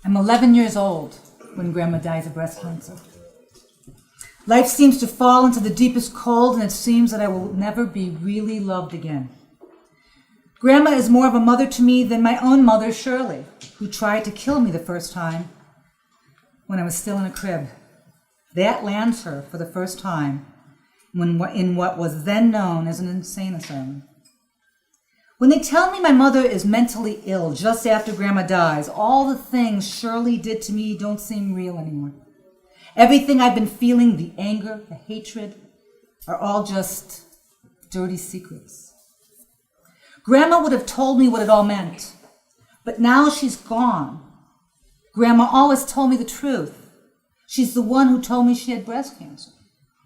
I'm 11 years old when Grandma dies of breast cancer. Life seems to fall into the deepest cold, and it seems that I will never be really loved again. Grandma is more of a mother to me than my own mother, Shirley, who tried to kill me the first time when I was still in a crib. That lands her for the first time in what was then known as an insane asylum. When they tell me my mother is mentally ill just after Grandma dies, all the things Shirley did to me don't seem real anymore. Everything I've been feeling, the anger, the hatred, are all just dirty secrets. Grandma would have told me what it all meant, but now she's gone. Grandma always told me the truth. She's the one who told me she had breast cancer.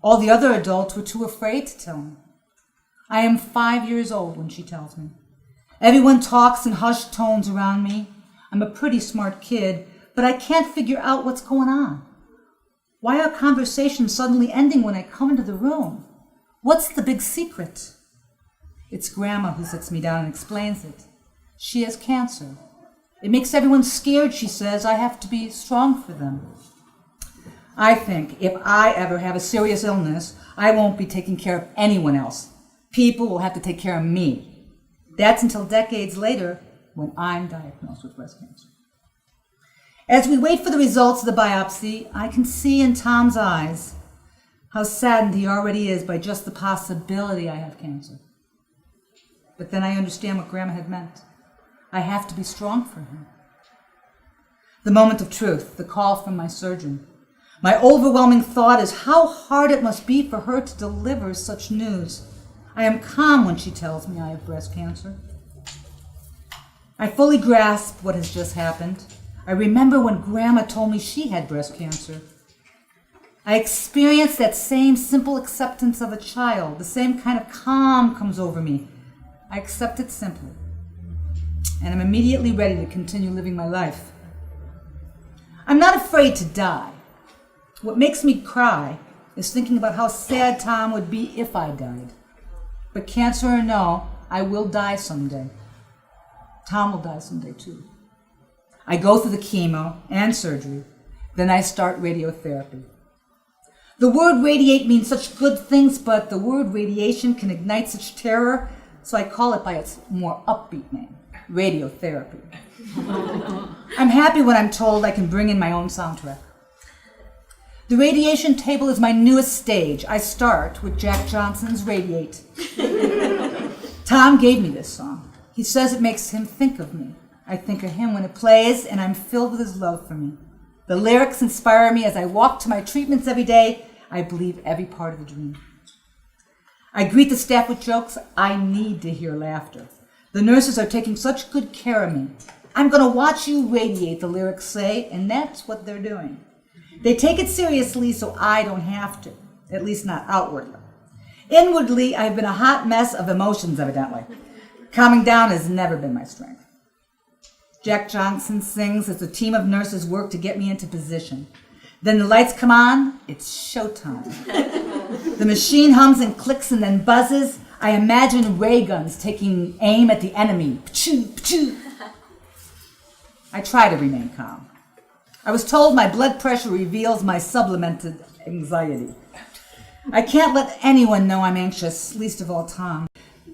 All the other adults were too afraid to tell me. I am 5 years old when she tells me. Everyone talks in hushed tones around me. I'm a pretty smart kid, but I can't figure out what's going on. Why are conversations suddenly ending when I come into the room? What's the big secret? It's Grandma who sits me down and explains it. She has cancer. It makes everyone scared, she says. I have to be strong for them. I think if I ever have a serious illness, I won't be taking care of anyone else. People will have to take care of me. That's until decades later when I'm diagnosed with breast cancer. As we wait for the results of the biopsy, I can see in Tom's eyes how saddened he already is by just the possibility I have cancer. But then I understand what Grandma had meant. I have to be strong for him. The moment of truth, the call from my surgeon. My overwhelming thought is how hard it must be for her to deliver such news. I am calm when she tells me I have breast cancer. I fully grasp what has just happened. I remember when Grandma told me she had breast cancer. I experienced that same simple acceptance of a child. The same kind of calm comes over me. I accept it simply. And I'm immediately ready to continue living my life. I'm not afraid to die. What makes me cry is thinking about how sad Tom would be if I died. But cancer or no, I will die someday. Tom will die someday too. I go through the chemo and surgery. Then I start radiotherapy. The word radiate means such good things, but the word radiation can ignite such terror, so I call it by its more upbeat name, radiotherapy. I'm happy when I'm told I can bring in my own soundtrack. The radiation table is my newest stage. I start with Jack Johnson's Radiate. Tom gave me this song. He says it makes him think of me. I think of him when it plays, and I'm filled with his love for me. The lyrics inspire me as I walk to my treatments every day. I believe every part of the dream. I greet the staff with jokes. I need to hear laughter. The nurses are taking such good care of me. I'm going to watch you radiate, the lyrics say, and that's what they're doing. They take it seriously so I don't have to, at least not outwardly. Inwardly, I've been a hot mess of emotions, evidently. Calming down has never been my strength. Jack Johnson sings as the team of nurses work to get me into position. Then the lights come on, it's showtime. The machine hums and clicks and then buzzes. I imagine ray guns taking aim at the enemy. Pachoo, pachoo. I try to remain calm. I was told my blood pressure reveals my sublimated anxiety. I can't let anyone know I'm anxious, least of all Tom.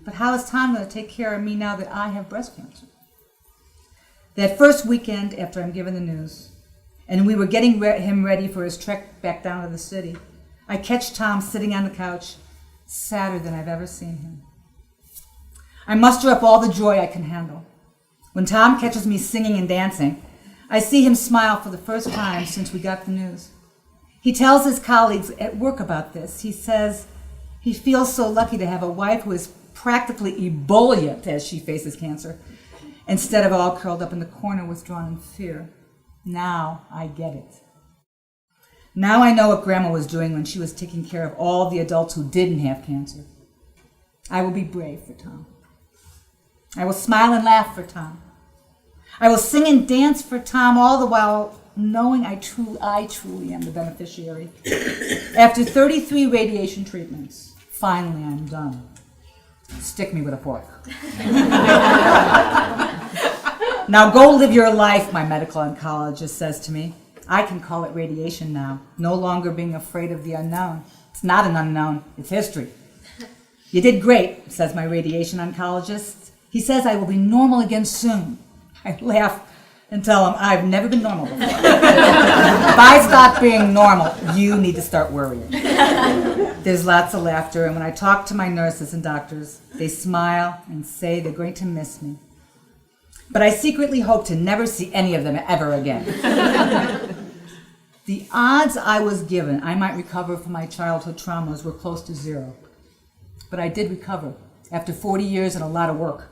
But how is Tom going to take care of me now that I have breast cancer? That first weekend after I'm given the news, and we were getting him ready for his trek back down to the city, I catch Tom sitting on the couch, sadder than I've ever seen him. I muster up all the joy I can handle. When Tom catches me singing and dancing, I see him smile for the first time since we got the news. He tells his colleagues at work about this. He says he feels so lucky to have a wife who is practically ebullient as she faces cancer, instead of all curled up in the corner withdrawn in fear. Now I get it. Now I know what Grandma was doing when she was taking care of all the adults who didn't have cancer. I will be brave for Tom. I will smile and laugh for Tom. I will sing and dance for Tom, all the while knowing I truly am the beneficiary. After 33 radiation treatments, finally I'm done. Stick me with a fork. Now go live your life, my medical oncologist says to me. I can call it radiation now, no longer being afraid of the unknown. It's not an unknown, it's history. You did great, says my radiation oncologist. He says I will be normal again soon. I laugh and tell him I've never been normal before. If I stop being normal, you need to start worrying. There's lots of laughter, and when I talk to my nurses and doctors, they smile and say they're going to miss me. But I secretly hope to never see any of them ever again. The odds I was given I might recover from my childhood traumas were close to zero. But I did recover after 40 years and a lot of work.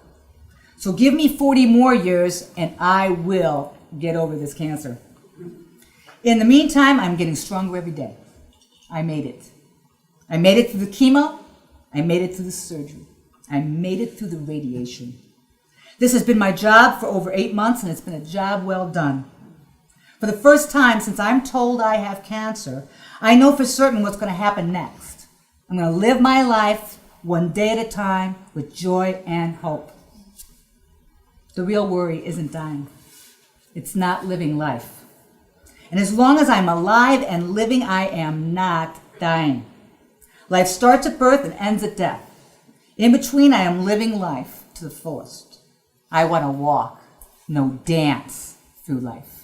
So give me 40 more years and I will get over this cancer. In the meantime, I'm getting stronger every day. I made it. I made it through the chemo. I made it through the surgery. I made it through the radiation. This has been my job for over 8 months, and it's been a job well done. For the first time since I'm told I have cancer, I know for certain what's going to happen next. I'm going to live my life one day at a time with joy and hope. The real worry isn't dying. It's not living life. And as long as I'm alive and living, I am not dying. Life starts at birth and ends at death. In between, I am living life to the fullest. I want to walk, no dance, through life.